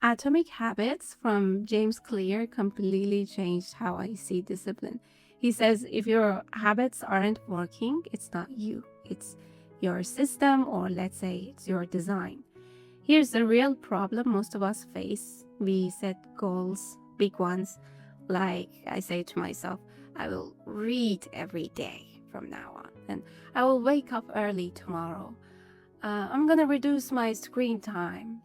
Atomic Habits from James Clear completely changed how I see discipline. He says if your habits aren't working, it's not you, it's your system, or let's say it's your design. Here's the real problem most of us face. We set goals, big ones, like I say to myself, I will read every day from now on, and I will wake up early tomorrow. I'm gonna reduce my screen time.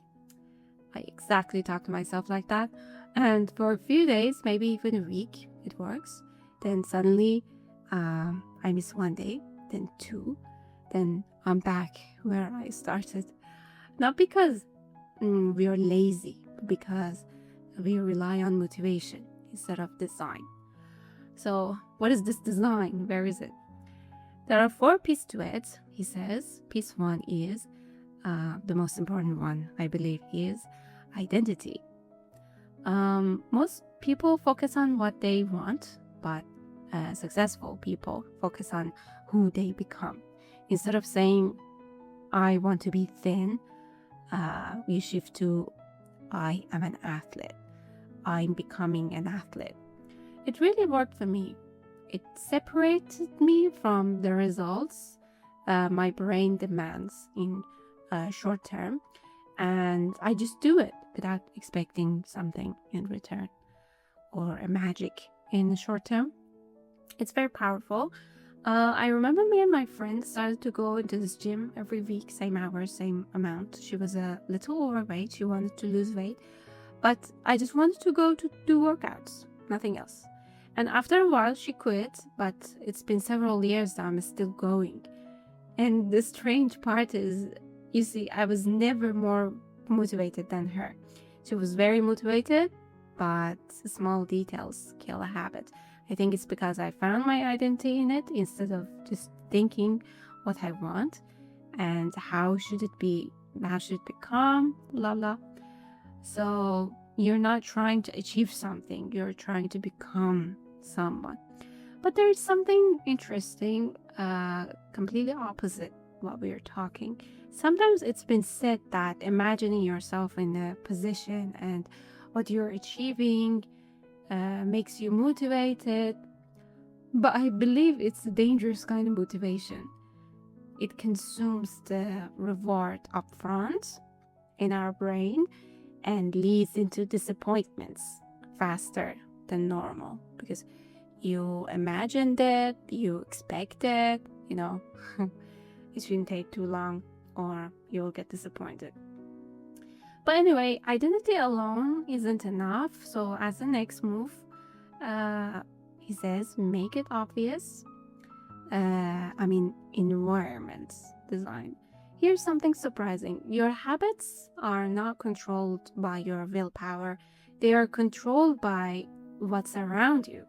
I exactly talk to myself like that. And for a few days, maybe even a week, it works. Then suddenly, I miss one day, then two, then I'm back where I started. Not because we are lazy, but because we rely on motivation instead of design. So, what is this design? Where is it? There are 4 pieces to it, he says. Piece one is the most important one, I believe, is identity. Most people focus on what they want, but successful people focus on who they become. Instead of saying, I want to be thin, you shift to, I am an athlete. I'm becoming an athlete. It really worked for me. It separated me from the results my brain demands in short term, and I just do it without expecting something in return or a magic in the short term. It's very powerful. I remember me and my friend started to go into this gym every week, same hours, same amount. She was a little overweight. She wanted to lose weight, but I just wanted to go to do workouts, nothing else. And after a while, she quit, but it's been several years that I'm still going. And the strange part is, you see, I was never more motivated than her. She was very motivated, but small details kill a habit. I think it's because I found my identity in it instead of just thinking what I want and how should it be, how should it become, blah, blah. So you're not trying to achieve something, you're trying to become someone. But there's something interesting, completely opposite what we are talking. Sometimes it's been said that imagining yourself in a position and what you're achieving makes you motivated. But I believe it's a dangerous kind of motivation. It consumes the reward up front in our brain and leads into disappointments faster than normal because you imagined it, you expect it, it shouldn't take too long or you'll get disappointed. But anyway, identity alone isn't enough. So as the next move, he says, make it obvious. Environment design. Here's something surprising. Your habits are not controlled by your willpower. They are controlled by what's around you.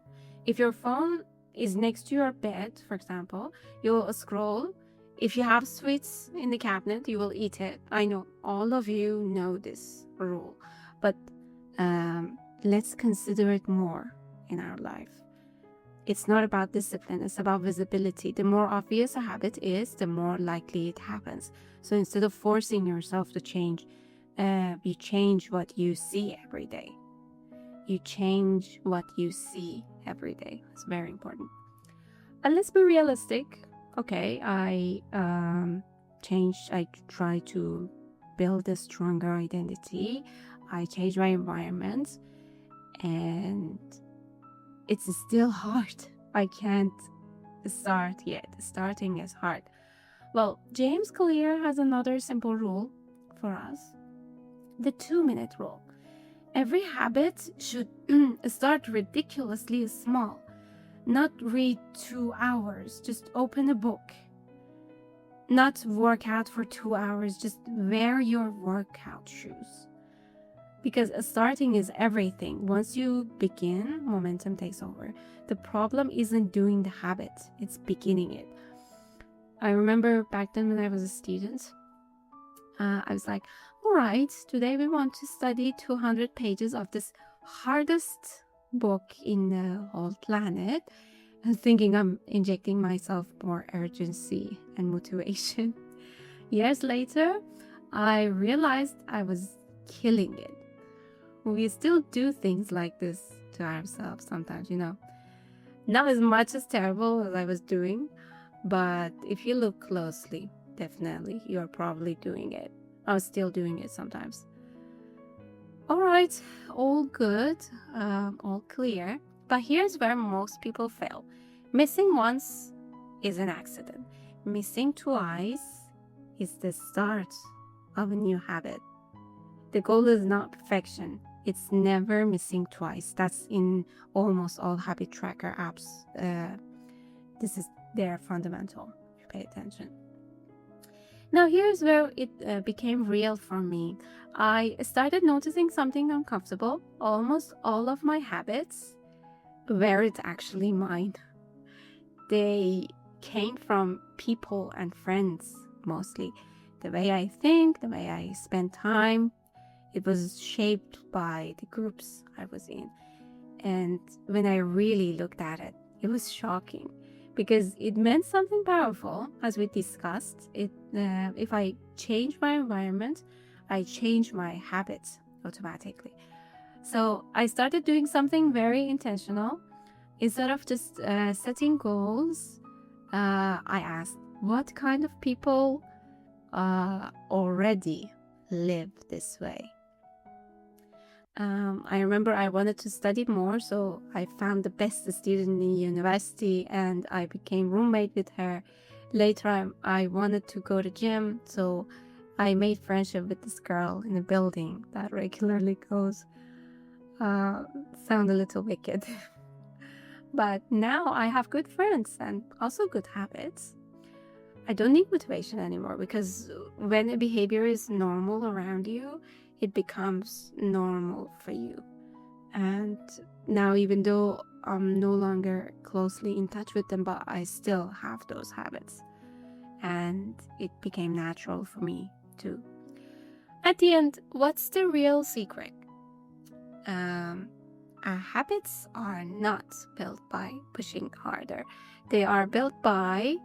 If your phone is next to your bed, for example, you'll scroll. If you have sweets in the cabinet, you will eat it. I know all of you know this rule, but let's consider it more in our life. It's not about discipline, it's about visibility. The more obvious a habit is, the more likely it happens. So instead of forcing yourself to change, you change what you see every day. You change what you see every day. It's very important. And let's be realistic. Okay, I try to build a stronger identity. I change my environment, and it's still hard. I can't start yet. Starting is hard. Well, James Clear has another simple rule for us, the 2-minute rule. Every habit should start ridiculously small. Not read 2 hours, just open a book. Not work out for 2 hours, just wear your workout shoes. Because starting is everything. Once you begin, momentum takes over. The problem isn't doing the habit, it's beginning it. I remember back then when I was a student, I was like, all right, today we want to study 200 pages of this hardest book in the whole planet. I'm thinking I'm injecting myself more urgency and motivation. Years later, I realized I was killing it. We still do things like this to ourselves sometimes, Not as much as terrible as I was doing, but if you look closely, definitely you're probably doing it. I was still doing it sometimes. All right, all good, all clear. But here's where most people fail. Missing once is an accident. Missing twice is the start of a new habit. The goal is not perfection. It's never missing twice. That's in almost all habit tracker apps. This is their fundamental. Pay attention. Now, here's where it became real for me. I started noticing something uncomfortable. Almost all of my habits weren't actually mine. They came from people and friends mostly. The way I think, the way I spend time, it was shaped by the groups I was in. And when I really looked at it, it was shocking because it meant something powerful, as we discussed. If I change my environment, I change my habits automatically. So I started doing something very intentional. Instead of just setting goals, I asked, what kind of people already live this way? I remember I wanted to study more, so I found the best student in the university and I became roommate with her. Later, I wanted to go to gym, so I made friendship with this girl in a building that regularly goes. Sound a little wicked. But now I have good friends and also good habits. I don't need motivation anymore because when a behavior is normal around you, it becomes normal for you. And now, even though I'm no longer closely in touch with them, but I still have those habits. And it became natural for me too. At the end, what's the real secret? Our habits are not built by pushing harder. They are built by,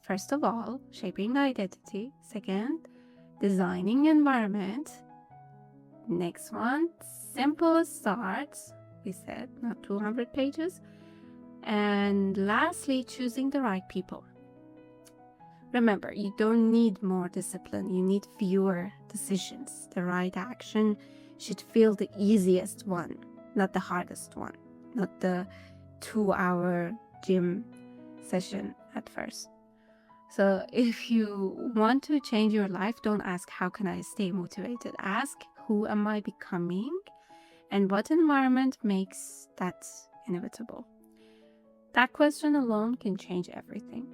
first of all, shaping identity. Second, designing environment. Next one, simple starts. We said not 200 pages. And lastly, choosing the right people. Remember, you don't need more discipline. You need fewer decisions. The right action should feel the easiest one, not the hardest one, not the 2-hour gym session at first. So if you want to change your life, don't ask, how can I stay motivated? Ask, who am I becoming? And what environment makes that inevitable? That question alone can change everything.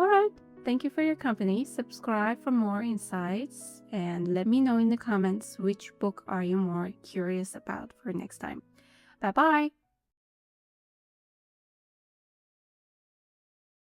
All right. Thank you for your company. Subscribe for more insights and let me know in the comments which book are you more curious about for next time. Bye-bye.